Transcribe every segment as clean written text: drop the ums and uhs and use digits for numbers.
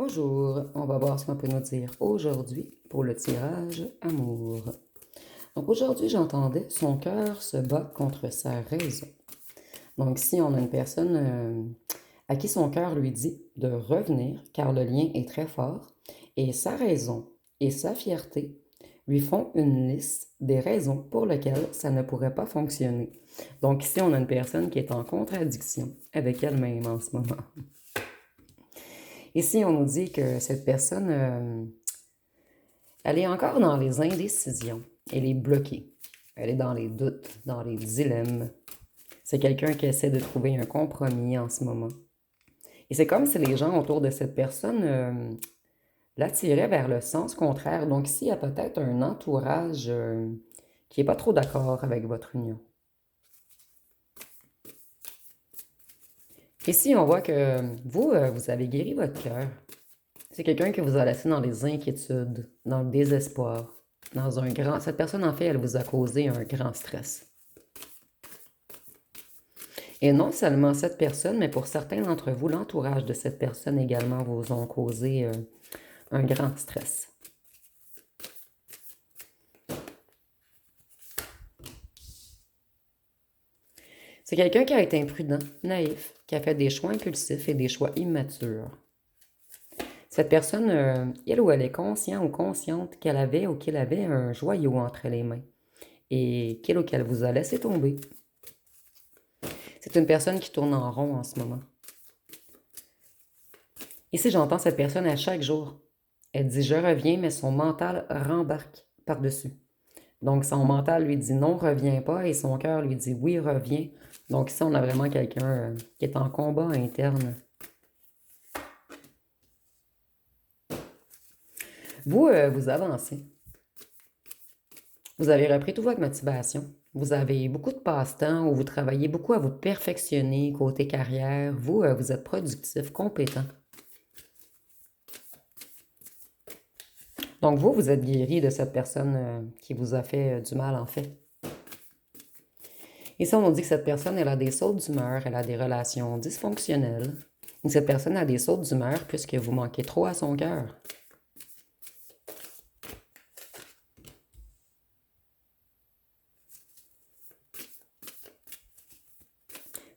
Bonjour, on va voir ce qu'on peut nous dire aujourd'hui pour le tirage amour. Donc aujourd'hui, j'entendais son cœur se bat contre sa raison. Donc si on a une personne à qui son cœur lui dit de revenir car le lien est très fort et sa raison et sa fierté lui font une liste des raisons pour lesquelles ça ne pourrait pas fonctionner. Donc ici, on a une personne qui est en contradiction avec elle-même en ce moment. Ici, on nous dit que cette personne, elle est encore dans les indécisions. Elle est bloquée. Elle est dans les doutes, dans les dilemmes. C'est quelqu'un qui essaie de trouver un compromis en ce moment. Et c'est comme si les gens autour de cette personne l'attiraient vers le sens contraire. Donc ici, il y a peut-être un entourage qui n'est pas trop d'accord avec votre union. Ici, on voit que vous, vous avez guéri votre cœur. C'est quelqu'un qui vous a laissé dans les inquiétudes, dans le désespoir, dans un grand... Cette personne, en fait, elle vous a causé un grand stress. Et non seulement cette personne, mais pour certains d'entre vous, l'entourage de cette personne également vous ont causé un grand stress. C'est quelqu'un qui a été imprudent, naïf, qui a fait des choix impulsifs et des choix immatures. Cette personne, elle ou elle est consciente ou consciente qu'elle avait ou qu'il avait un joyau entre les mains et qu'il ou qu'elle vous a laissé tomber. C'est une personne qui tourne en rond en ce moment. Ici, j'entends cette personne à chaque jour. Elle dit « je reviens », mais son mental rembarque par-dessus. Donc, son mental lui dit « non, reviens pas » et son cœur lui dit « oui, reviens ». Donc ici, on a vraiment quelqu'un qui est en combat interne. Vous, vous avancez. Vous avez repris toute votre motivation. Vous avez beaucoup de passe-temps où vous travaillez beaucoup à vous perfectionner côté carrière. Vous, vous êtes productif, compétent. Donc vous, vous êtes guéri de cette personne qui vous a fait du mal, en fait. Ici, on nous dit que cette personne, elle a des sautes d'humeur, elle a des relations dysfonctionnelles. Et cette personne a des sautes d'humeur puisque vous manquez trop à son cœur.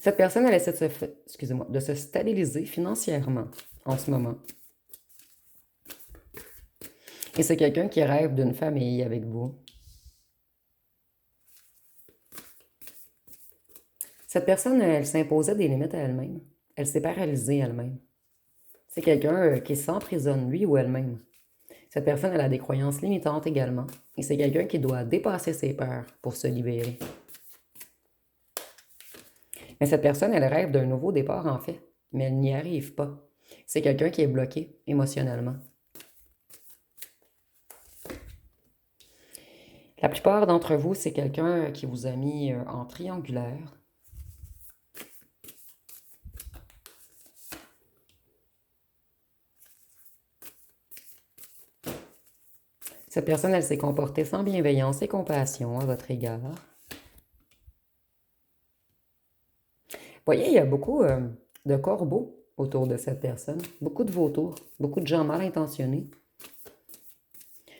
Cette personne, elle essaie de se stabiliser financièrement en ce moment. Et c'est quelqu'un qui rêve d'une famille avec vous. Cette personne, elle s'imposait des limites à elle-même. Elle s'est paralysée elle-même. C'est quelqu'un qui s'emprisonne, lui ou elle-même. Cette personne, elle a des croyances limitantes également. Et c'est quelqu'un qui doit dépasser ses peurs pour se libérer. Mais cette personne, elle rêve d'un nouveau départ, en fait. Mais elle n'y arrive pas. C'est quelqu'un qui est bloqué émotionnellement. La plupart d'entre vous, c'est quelqu'un qui vous a mis en triangulaire. Cette personne, elle s'est comportée sans bienveillance et compassion à votre égard. Vous voyez, il y a beaucoup de corbeaux autour de cette personne, beaucoup de vautours, beaucoup de gens mal intentionnés.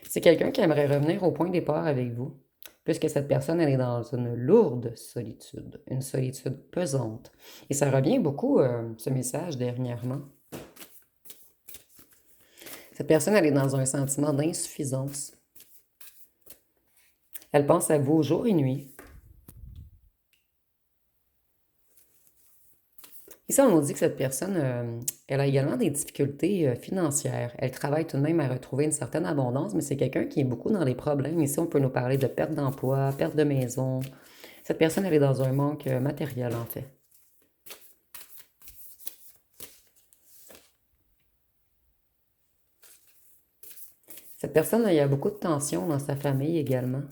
C'est quelqu'un qui aimerait revenir au point de départ avec vous, puisque cette personne, elle est dans une lourde solitude, une solitude pesante. Et ça revient beaucoup, ce message, dernièrement. Cette personne, elle est dans un sentiment d'insuffisance. Elle pense à vous jour et nuit. Ici, on nous dit que cette personne, elle a également des difficultés financières. Elle travaille tout de même à retrouver une certaine abondance, mais c'est quelqu'un qui est beaucoup dans les problèmes. Ici, on peut nous parler de perte d'emploi, perte de maison. Cette personne, elle est dans un manque matériel, en fait. Cette personne, il y a beaucoup de tensions dans sa famille également.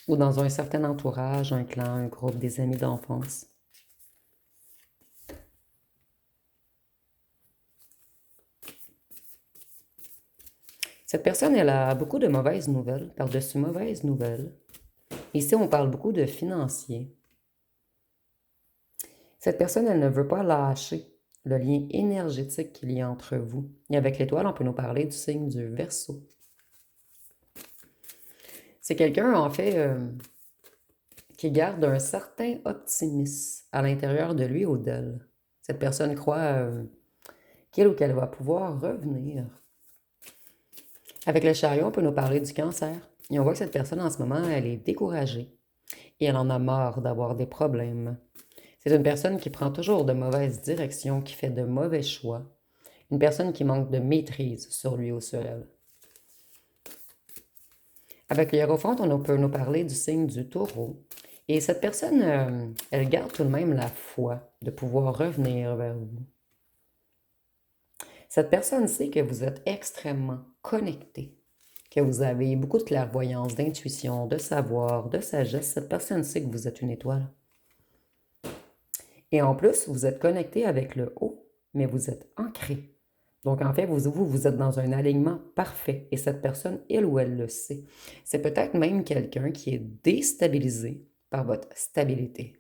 Ou dans un certain entourage, un clan, un groupe, des amis d'enfance. Cette personne, elle a beaucoup de mauvaises nouvelles, par-dessus mauvaises nouvelles. Ici, on parle beaucoup de financiers. Cette personne, elle ne veut pas lâcher le lien énergétique qu'il y a entre vous. Et avec l'étoile, on peut nous parler du signe du Verseau. C'est quelqu'un, en fait, qui garde un certain optimisme à l'intérieur de lui ou d'elle. Cette personne croit qu'il ou qu'elle va pouvoir revenir. Avec le chariot, on peut nous parler du Cancer. Et on voit que cette personne, en ce moment, elle est découragée. Et elle en a marre d'avoir des problèmes. C'est une personne qui prend toujours de mauvaises directions, qui fait de mauvais choix. Une personne qui manque de maîtrise sur lui ou sur elle. Avec le Hiérophante, on peut nous parler du signe du Taureau. Et cette personne, elle garde tout de même la foi de pouvoir revenir vers vous. Cette personne sait que vous êtes extrêmement connecté, que vous avez beaucoup de clairvoyance, d'intuition, de savoir, de sagesse. Cette personne sait que vous êtes une étoile. Et en plus, vous êtes connecté avec le haut, mais vous êtes ancré. Donc, en fait, vous êtes dans un alignement parfait. Et cette personne, elle ou elle le sait. C'est peut-être même quelqu'un qui est déstabilisé par votre stabilité.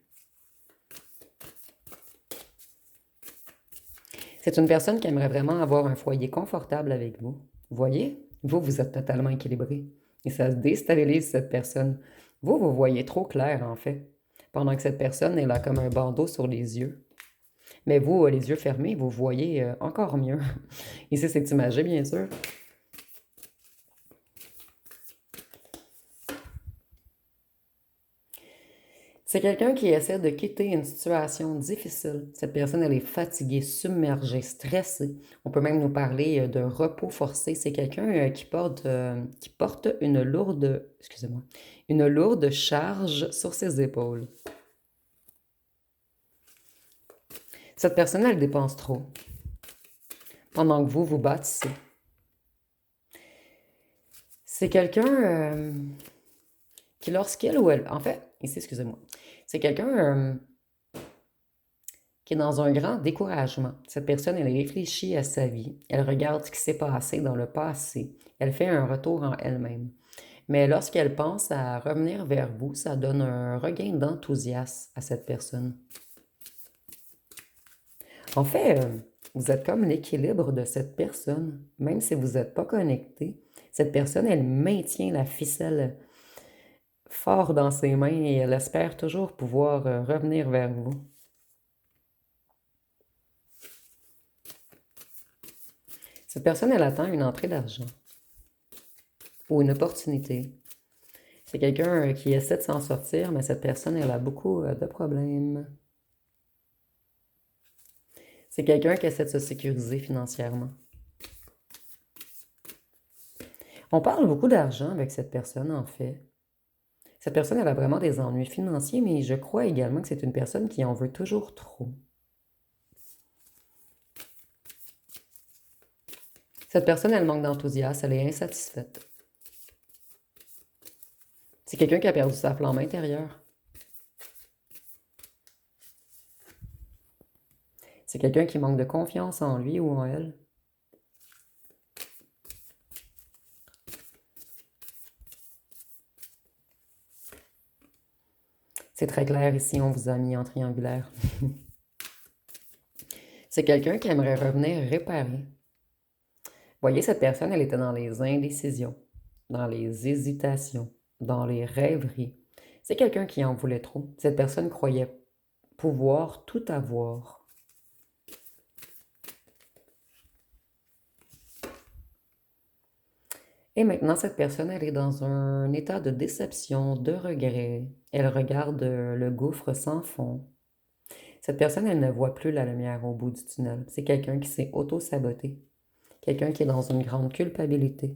C'est une personne qui aimerait vraiment avoir un foyer confortable avec vous. Vous voyez? Vous êtes totalement équilibré. Et ça déstabilise cette personne. Vous voyez trop clair, en fait. Pendant que cette personne, elle a comme un bandeau sur les yeux. Mais vous, les yeux fermés, vous voyez encore mieux. Ici, c'est imagé, bien sûr. C'est quelqu'un qui essaie de quitter une situation difficile. Cette personne, elle est fatiguée, submergée, stressée. On peut même nous parler de repos forcé. C'est quelqu'un qui porte une lourde charge sur ses épaules. Cette personne, elle dépense trop. Pendant que vous bâtissez. C'est quelqu'un qui, lorsqu'elle ou elle... En fait, ici, excusez-moi. C'est quelqu'un qui est dans un grand découragement. Cette personne, elle réfléchit à sa vie. Elle regarde ce qui s'est passé dans le passé. Elle fait un retour en elle-même. Mais lorsqu'elle pense à revenir vers vous, ça donne un regain d'enthousiasme à cette personne. En fait, vous êtes comme l'équilibre de cette personne. Même si vous n'êtes pas connecté, cette personne, elle maintient la ficelle fort dans ses mains et elle espère toujours pouvoir revenir vers vous. Cette personne, elle attend une entrée d'argent ou une opportunité. C'est quelqu'un qui essaie de s'en sortir, mais cette personne, elle a beaucoup de problèmes. C'est quelqu'un qui essaie de se sécuriser financièrement. On parle beaucoup d'argent avec cette personne, en fait. Cette personne, elle a vraiment des ennuis financiers, mais je crois également que c'est une personne qui en veut toujours trop. Cette personne, elle manque d'enthousiasme, elle est insatisfaite. C'est quelqu'un qui a perdu sa flamme intérieure. C'est quelqu'un qui manque de confiance en lui ou en elle. C'est très clair ici, on vous a mis en triangulaire. C'est quelqu'un qui aimerait revenir réparer. Voyez, cette personne, elle était dans les indécisions, dans les hésitations, dans les rêveries. C'est quelqu'un qui en voulait trop. Cette personne croyait pouvoir tout avoir. Et maintenant, cette personne, elle est dans un état de déception, de regret. Elle regarde le gouffre sans fond. Cette personne, elle ne voit plus la lumière au bout du tunnel. C'est quelqu'un qui s'est auto-saboté. Quelqu'un qui est dans une grande culpabilité.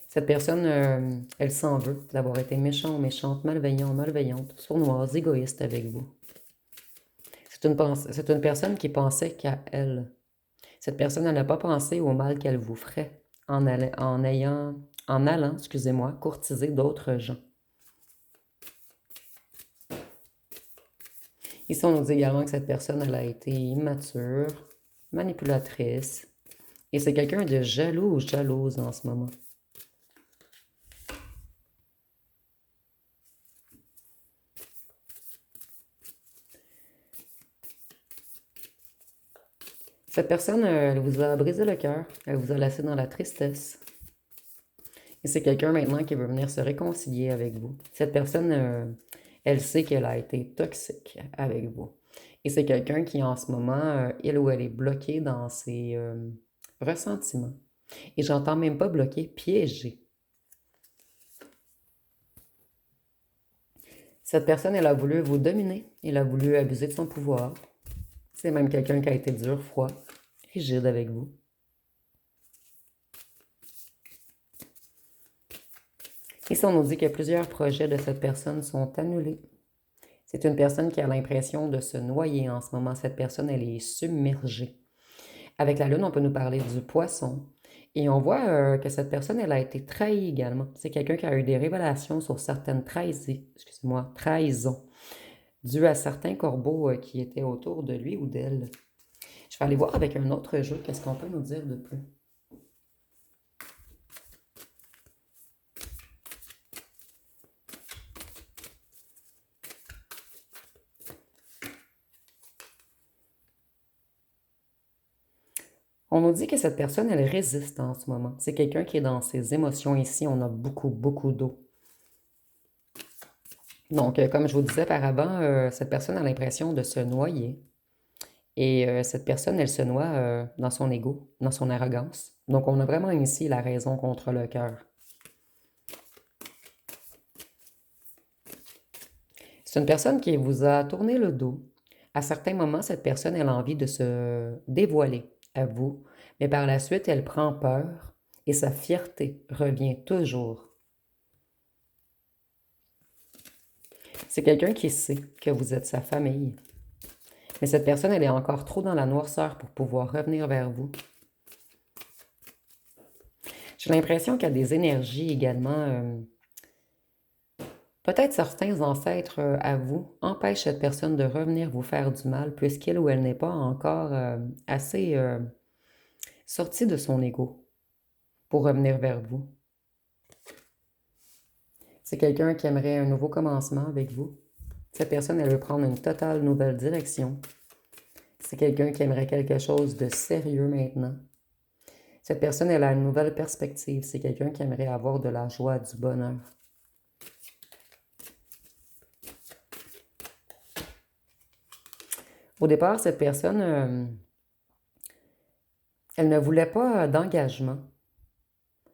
Cette personne, elle s'en veut d'avoir été méchant, méchante, malveillant, malveillante, sournoise, égoïste avec vous. C'est une personne qui pensait qu'à elle. Cette personne, elle n'a pas pensé au mal qu'elle vous ferait en allant, courtiser d'autres gens. Ici, on nous dit également que cette personne, elle a été immature, manipulatrice, et c'est quelqu'un de jaloux ou jalouse en ce moment. Cette personne, elle vous a brisé le cœur, elle vous a laissé dans la tristesse. Et c'est quelqu'un maintenant qui veut venir se réconcilier avec vous. Cette personne, elle sait qu'elle a été toxique avec vous. Et c'est quelqu'un qui, en ce moment, il ou elle est bloqué dans ses ressentiments. Et j'entends même pas bloqué, piégé. Cette personne, elle a voulu vous dominer. Elle a voulu abuser de son pouvoir. C'est même quelqu'un qui a été dur, froid, rigide avec vous. Ici, on nous dit que plusieurs projets de cette personne sont annulés. C'est une personne qui a l'impression de se noyer en ce moment. Cette personne, elle est submergée. Avec la lune, on peut nous parler du poisson. Et on voit que cette personne, elle a été trahie également. C'est quelqu'un qui a eu des révélations sur certaines trahisons, dues à certains corbeaux qui étaient autour de lui ou d'elle. Je vais aller voir avec un autre jeu, qu'est-ce qu'on peut nous dire de plus. On nous dit que cette personne, elle résiste en ce moment. C'est quelqu'un qui est dans ses émotions ici. On a beaucoup, beaucoup d'eau. Donc, comme je vous disais par avant, cette personne a l'impression de se noyer. Et cette personne, elle se noie dans son ego, dans son arrogance. Donc, on a vraiment ici la raison contre le cœur. C'est une personne qui vous a tourné le dos. À certains moments, cette personne, elle a envie de se dévoiler à vous, mais par la suite, elle prend peur et sa fierté revient toujours. C'est quelqu'un qui sait que vous êtes sa famille. Mais cette personne, elle est encore trop dans la noirceur pour pouvoir revenir vers vous. J'ai l'impression qu'il y a des énergies également. Peut-être certains ancêtres à vous empêchent cette personne de revenir vous faire du mal puisqu'il ou elle n'est pas encore assez sortie de son ego pour revenir vers vous. C'est quelqu'un qui aimerait un nouveau commencement avec vous. Cette personne, elle veut prendre une totale nouvelle direction. C'est quelqu'un qui aimerait quelque chose de sérieux maintenant. Cette personne, elle a une nouvelle perspective. C'est quelqu'un qui aimerait avoir de la joie, du bonheur. Au départ, cette personne, elle ne voulait pas d'engagement.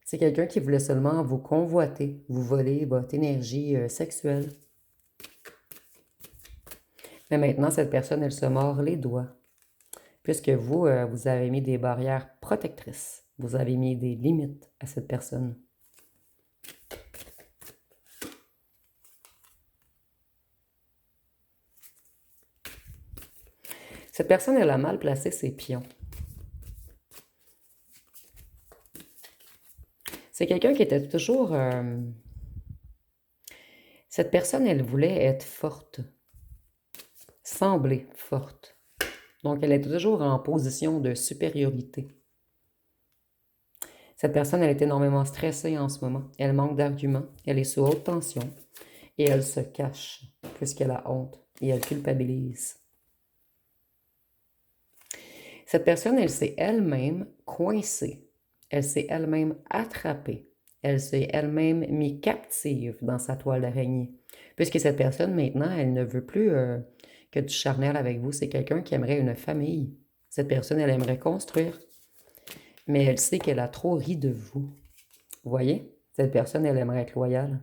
C'est quelqu'un qui voulait seulement vous convoiter, vous voler votre énergie sexuelle. Mais maintenant, cette personne, elle se mord les doigts. Puisque vous, vous avez mis des barrières protectrices. Vous avez mis des limites à cette personne. Cette personne, elle a mal placé ses pions. C'est quelqu'un qui était toujours... Cette personne, elle voulait être forte. Sembler forte. Donc, elle est toujours en position de supériorité. Cette personne, elle est énormément stressée en ce moment. Elle manque d'arguments. Elle est sous haute tension. Et elle se cache puisqu'elle a honte. Et elle culpabilise. Cette personne, elle s'est elle-même coincée. Elle s'est elle-même attrapée. Elle s'est elle-même mise captive dans sa toile d'araignée. Puisque cette personne, maintenant, elle ne veut plus que du charnel avec vous. C'est quelqu'un qui aimerait une famille. Cette personne, elle aimerait construire. Mais elle sait qu'elle a trop ri de vous. Vous voyez? Cette personne, elle aimerait être loyale.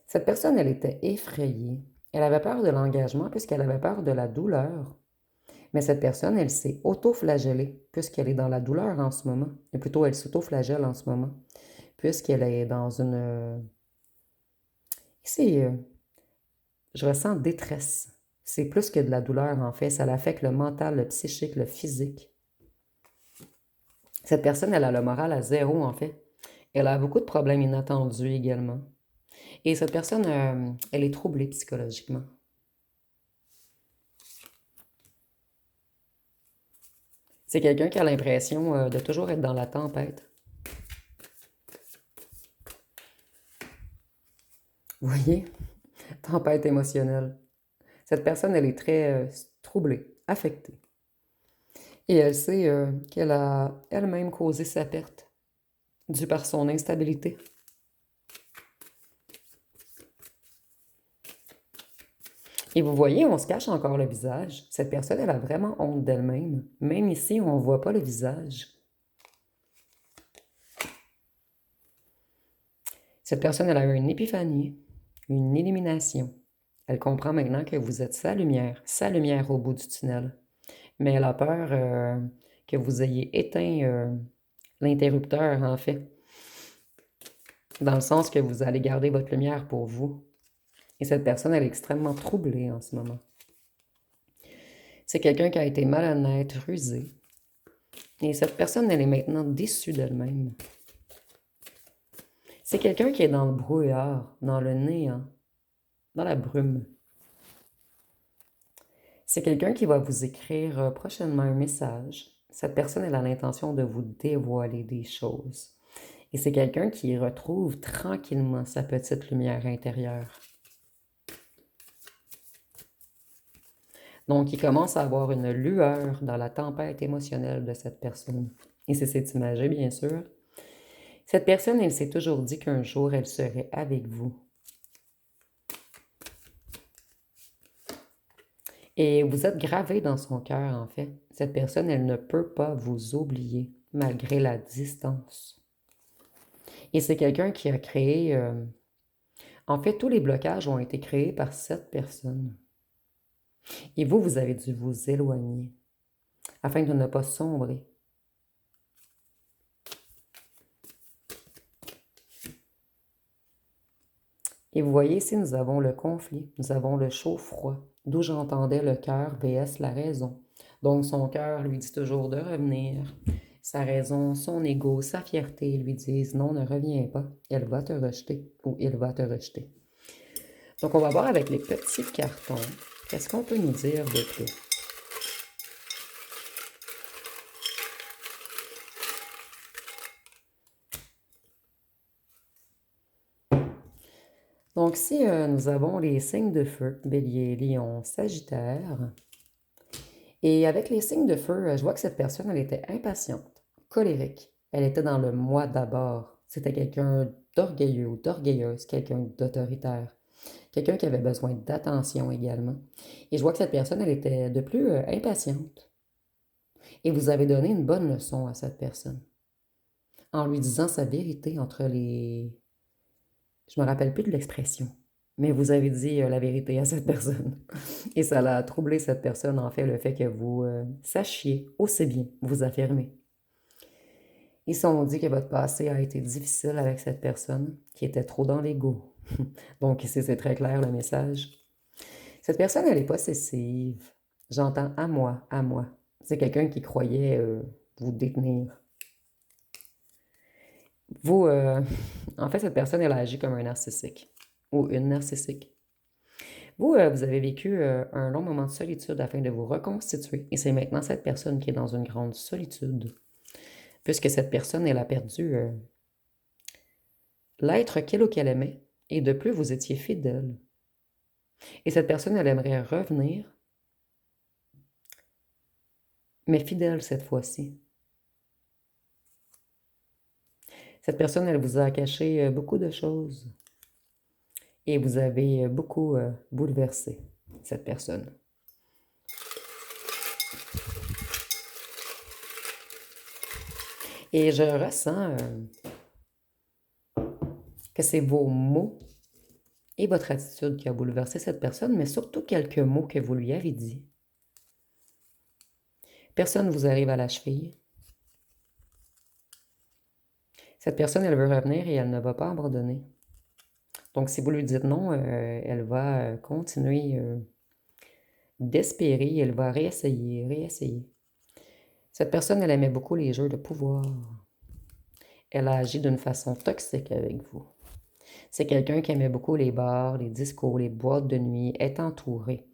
Cette personne, elle était effrayée. Elle avait peur de l'engagement puisqu'elle avait peur de la douleur. Mais cette personne, elle s'est auto-flagellée puisqu'elle est dans la douleur en ce moment. Et plutôt, elle s'auto-flagelle en ce moment puisqu'elle est dans une... Ici, je ressens détresse. C'est plus que de la douleur, en fait. Ça l'affecte le mental, le psychique, le physique. Cette personne, elle a le moral à zéro, en fait. Elle a beaucoup de problèmes inattendus également. Et cette personne, elle est troublée psychologiquement. C'est quelqu'un qui a l'impression de toujours être dans la tempête. Vous voyez? Tempête émotionnelle. Cette personne, elle est très troublée, affectée. Et elle sait qu'elle a elle-même causé sa perte due par son instabilité. Et vous voyez, on se cache encore le visage. Cette personne, elle a vraiment honte d'elle-même. Même ici, on ne voit pas le visage. Cette personne, elle a eu une épiphanie, une illumination. Elle comprend maintenant que vous êtes sa lumière au bout du tunnel. Mais elle a peur que vous ayez éteint l'interrupteur, en fait. Dans le sens que vous allez garder votre lumière pour vous. Et cette personne, elle est extrêmement troublée en ce moment. C'est quelqu'un qui a été malhonnête, rusé. Et cette personne, elle est maintenant déçue d'elle-même. C'est quelqu'un qui est dans le brouillard, dans le néant, dans la brume. C'est quelqu'un qui va vous écrire prochainement un message. Cette personne, elle a l'intention de vous dévoiler des choses. Et c'est quelqu'un qui retrouve tranquillement sa petite lumière intérieure. Donc, il commence à avoir une lueur dans la tempête émotionnelle de cette personne. Et c'est cette image, bien sûr. Cette personne, elle s'est toujours dit qu'un jour, elle serait avec vous. Et vous êtes gravé dans son cœur, en fait. Cette personne, elle ne peut pas vous oublier, malgré la distance. Et c'est quelqu'un qui a créé... En fait, tous les blocages ont été créés par cette personne. Et vous, vous avez dû vous éloigner afin de ne pas sombrer. Et vous voyez ici, nous avons le conflit, nous avons le chaud-froid, d'où j'entendais le cœur vs la raison. Donc son cœur lui dit toujours de revenir. Sa raison, son ego, sa fierté lui disent non, ne reviens pas, elle va te rejeter ou il va te rejeter. Donc on va voir avec les petits cartons, qu'est-ce qu'on peut nous dire de plus? Donc si nous avons les signes de feu, Bélier, Lion, Sagittaire, et avec les signes de feu, je vois que cette personne, elle était impatiente, colérique. Elle était dans le moi d'abord. C'était quelqu'un d'orgueilleux ou d'orgueilleuse, quelqu'un d'autoritaire, quelqu'un qui avait besoin d'attention également. Et je vois que cette personne, elle était de plus impatiente. Et vous avez donné une bonne leçon à cette personne en lui disant sa vérité entre les... Je me rappelle plus de l'expression, mais vous avez dit la vérité à cette personne. Et ça l'a troublé cette personne, en fait, le fait que vous sachiez aussi bien vous affirmer. Ils se sont dit que votre passé a été difficile avec cette personne qui était trop dans l'ego. Donc ici, c'est très clair le message. Cette personne, elle est possessive. J'entends à moi, à moi. C'est quelqu'un qui croyait vous détenir. Vous, en fait, cette personne, elle a agi comme un narcissique ou une narcissique. Vous, vous avez vécu un long moment de solitude afin de vous reconstituer. Et c'est maintenant cette personne qui est dans une grande solitude. Puisque cette personne, elle a perdu l'être qu'elle ou qu'elle aimait. Et de plus, vous étiez fidèle. Et cette personne, elle aimerait revenir, mais fidèle cette fois-ci. Cette personne, elle vous a caché beaucoup de choses. Et vous avez beaucoup bouleversé cette personne. Et je ressens que c'est vos mots et votre attitude qui a bouleversé cette personne, mais surtout quelques mots que vous lui avez dit. Personne ne vous arrive à la cheville. Cette personne, elle veut revenir et elle ne va pas abandonner. Donc, si vous lui dites non, elle va continuer d'espérer, elle va réessayer, réessayer. Cette personne, elle aimait beaucoup les jeux de pouvoir. Elle a agi d'une façon toxique avec vous. C'est quelqu'un qui aimait beaucoup les bars, les discos, les boîtes de nuit, être entouré.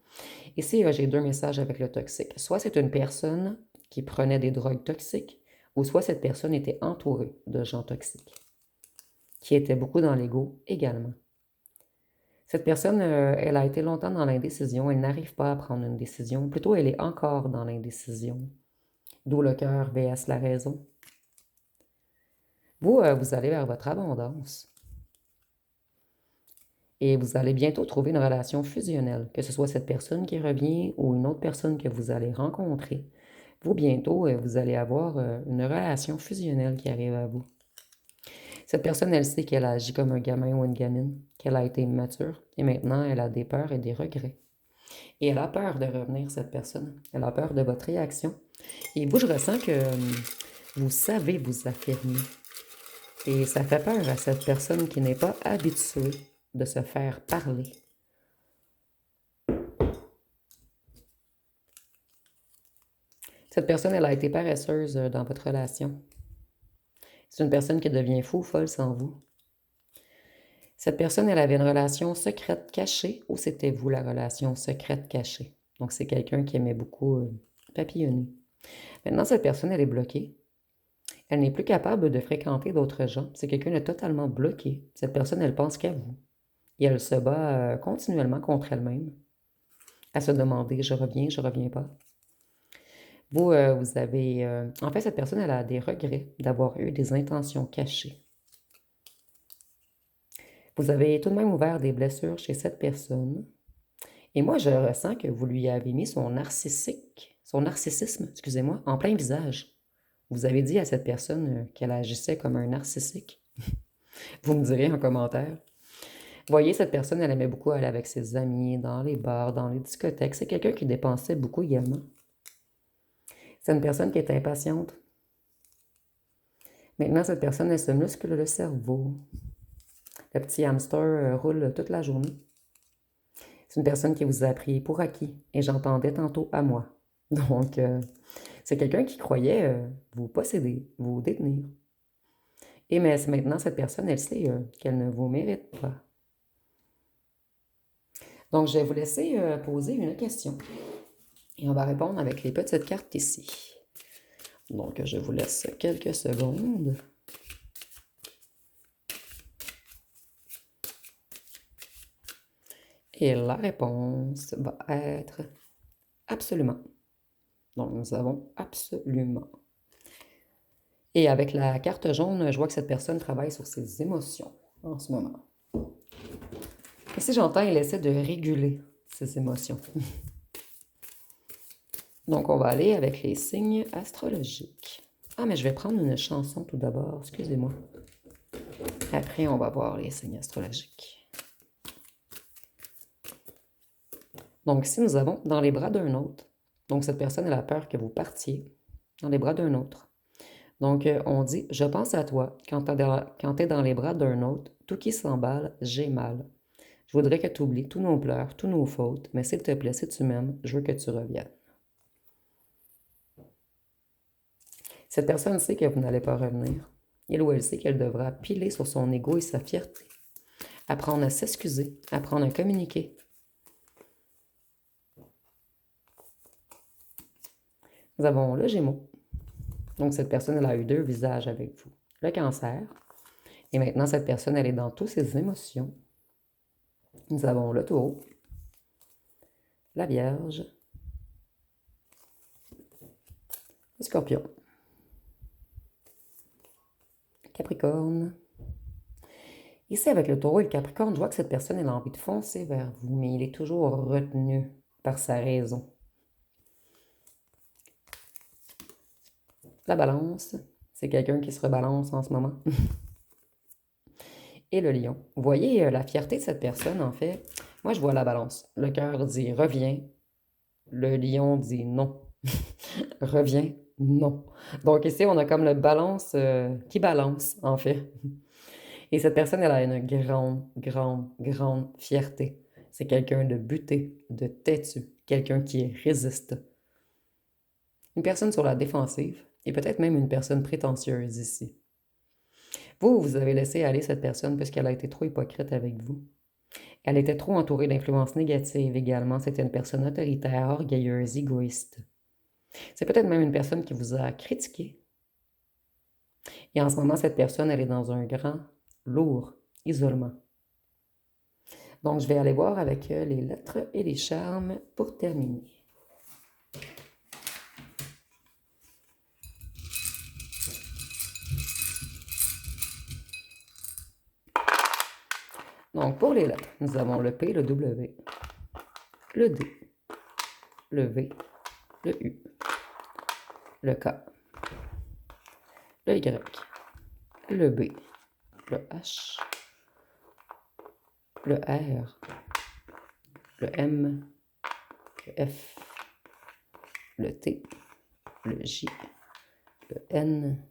Ici, j'ai deux messages avec le toxique. Soit c'est une personne qui prenait des drogues toxiques, ou soit cette personne était entourée de gens toxiques, qui étaient beaucoup dans l'ego également. Cette personne, elle a été longtemps dans l'indécision, elle n'arrive pas à prendre une décision. Plutôt, elle est encore dans l'indécision. D'où le cœur vs la raison. Vous, vous allez vers votre abondance. Et vous allez bientôt trouver une relation fusionnelle, que ce soit cette personne qui revient ou une autre personne que vous allez rencontrer. Vous, bientôt, vous allez avoir une relation fusionnelle qui arrive à vous. Cette personne, elle sait qu'elle agit comme un gamin ou une gamine, qu'elle a été immature, et maintenant, elle a des peurs et des regrets. Et elle a peur de revenir, cette personne. Elle a peur de votre réaction. Et vous, je ressens que vous savez vous affirmer. Et ça fait peur à cette personne qui n'est pas habituée de se faire parler. Cette personne, elle a été paresseuse dans votre relation. C'est une personne qui devient fou ou folle sans vous. Cette personne, elle avait une relation secrète cachée ou c'était vous la relation secrète cachée? Donc, c'est quelqu'un qui aimait beaucoup papillonner. Maintenant, cette personne, elle est bloquée. Elle n'est plus capable de fréquenter d'autres gens. C'est quelqu'un de totalement bloqué. Cette personne, elle pense qu'à vous. Et elle se bat continuellement contre elle-même. À se demander, je reviens pas. Vous, vous avez... en fait, cette personne, elle a des regrets d'avoir eu des intentions cachées. Vous avez tout de même ouvert des blessures chez cette personne. Et moi, je ressens que vous lui avez mis son narcissisme, excusez-moi, en plein visage. Vous avez dit à cette personne qu'elle agissait comme un narcissique. Vous me direz en commentaire. Voyez, cette personne, elle aimait beaucoup aller avec ses amis, dans les bars, dans les discothèques. C'est quelqu'un qui dépensait beaucoup également. C'est une personne qui est impatiente. Maintenant, cette personne, elle se muscle le cerveau. Le petit hamster roule toute la journée. C'est une personne qui vous a pris pour acquis. Et j'entendais tantôt à moi. Donc, c'est quelqu'un qui croyait vous posséder, vous détenir. Et mais maintenant, cette personne, elle sait qu'elle ne vous mérite pas. Donc, je vais vous laisser poser une question. Et on va répondre avec les petites cartes ici. Donc, je vous laisse quelques secondes. Et la réponse va être absolument. Donc, nous avons absolument. Et avec la carte jaune, je vois que cette personne travaille sur ses émotions en ce moment. Et si j'entends, il essaie de réguler ses émotions. Donc, on va aller avec les signes astrologiques. Ah, mais je vais prendre une chanson tout d'abord, excusez-moi. Après, on va voir les signes astrologiques. Donc, si nous avons dans les bras d'un autre, donc cette personne, elle a peur que vous partiez dans les bras d'un autre. Donc, on dit, je pense à toi quand tu es dans les bras d'un autre, tout qui s'emballe, j'ai mal. Je voudrais que tu oublies tous nos pleurs, tous nos fautes, mais s'il te plaît, si tu m'aimes, je veux que tu reviennes. Cette personne sait que vous n'allez pas revenir. Il ou elle sait qu'elle devra piler sur son ego et sa fierté. Apprendre à s'excuser, apprendre à communiquer. Nous avons le Gémeaux. Donc, cette personne, elle a eu deux visages avec vous. Le Cancer. Et maintenant, cette personne, elle est dans toutes ses émotions. Nous avons le Taureau. La Vierge. Le Scorpion. Capricorne. Ici, avec le Taureau et le Capricorne, je vois que cette personne, elle a envie de foncer vers vous, mais il est toujours retenu par sa raison. La Balance, c'est quelqu'un qui se rebalance en ce moment. Et le Lion. Vous voyez la fierté de cette personne, en fait. Moi, je vois la Balance. Le cœur dit reviens. Le Lion dit non. Reviens, non. Donc ici, on a comme le balance qui balance, en fait. Et cette personne, elle a une grande fierté. C'est quelqu'un de buté, de têtu, quelqu'un qui résiste. Une personne sur la défensive, et peut-être même une personne prétentieuse ici. Vous, vous avez laissé aller cette personne parce qu'elle a été trop hypocrite avec vous. Elle était trop entourée d'influences négatives également. C'était une personne autoritaire, orgueilleuse, égoïste. C'est peut-être même une personne qui vous a critiqué. Et en ce moment, cette personne, elle est dans un grand, lourd isolement. Donc, je vais aller voir avec les lettres et les charmes pour terminer. Donc, pour les lettres, nous avons le P, le W, le D, le V, le U, le K, le Y, le B, le H, le R, le M, le F, le T, le J, le N,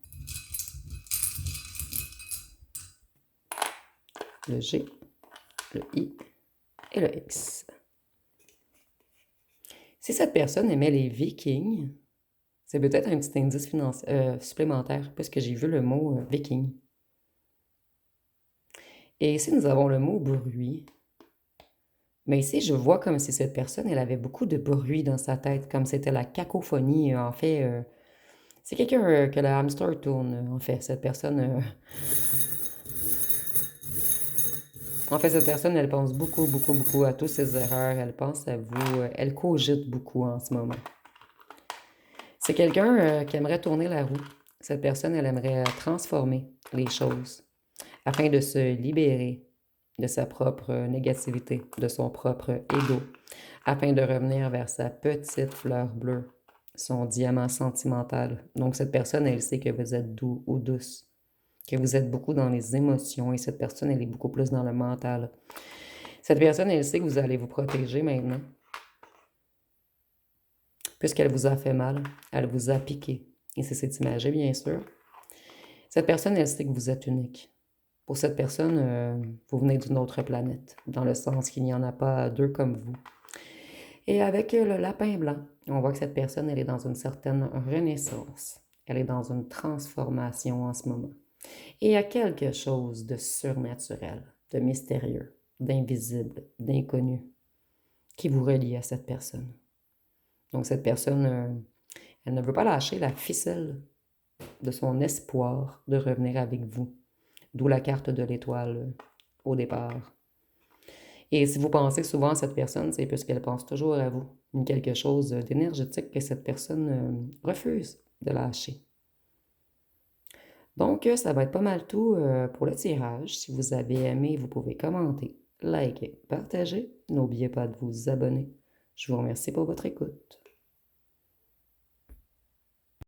le G, le I et le X. Si cette personne aimait les Vikings, c'est peut-être un petit indice supplémentaire, puisque j'ai vu le mot viking. Et ici, nous avons le mot bruit. Mais ici, je vois comme si cette personne, elle avait beaucoup de bruit dans sa tête, comme c'était la cacophonie. En fait, c'est quelqu'un que le hamster tourne, en fait. Cette personne... En fait, cette personne, elle pense beaucoup, beaucoup, beaucoup à toutes ses erreurs. Elle pense à vous. Elle cogite beaucoup en ce moment. C'est quelqu'un qui aimerait tourner la roue. Cette personne, elle aimerait transformer les choses afin de se libérer de sa propre négativité, de son propre ego, afin de revenir vers sa petite fleur bleue, son diamant sentimental. Donc, cette personne, elle sait que vous êtes doux ou douce, que vous êtes beaucoup dans les émotions et cette personne, elle est beaucoup plus dans le mental. Cette personne, elle sait que vous allez vous protéger maintenant, puisqu'elle vous a fait mal, elle vous a piqué. Et c'est cette image, bien sûr. Cette personne, elle sait que vous êtes unique. Pour cette personne, vous venez d'une autre planète, dans le sens qu'il n'y en a pas deux comme vous. Et avec le lapin blanc, on voit que cette personne, elle est dans une certaine renaissance. Elle est dans une transformation en ce moment. Et il y a quelque chose de surnaturel, de mystérieux, d'invisible, d'inconnu qui vous relie à cette personne. Donc cette personne, elle ne veut pas lâcher la ficelle de son espoir de revenir avec vous. D'où la carte de l'étoile au départ. Et si vous pensez souvent à cette personne, c'est parce qu'elle pense toujours à vous. Quelque chose d'énergétique que cette personne refuse de lâcher. Donc, ça va être pas mal tout pour le tirage. Si vous avez aimé, vous pouvez commenter, liker, partager. N'oubliez pas de vous abonner. Je vous remercie pour votre écoute.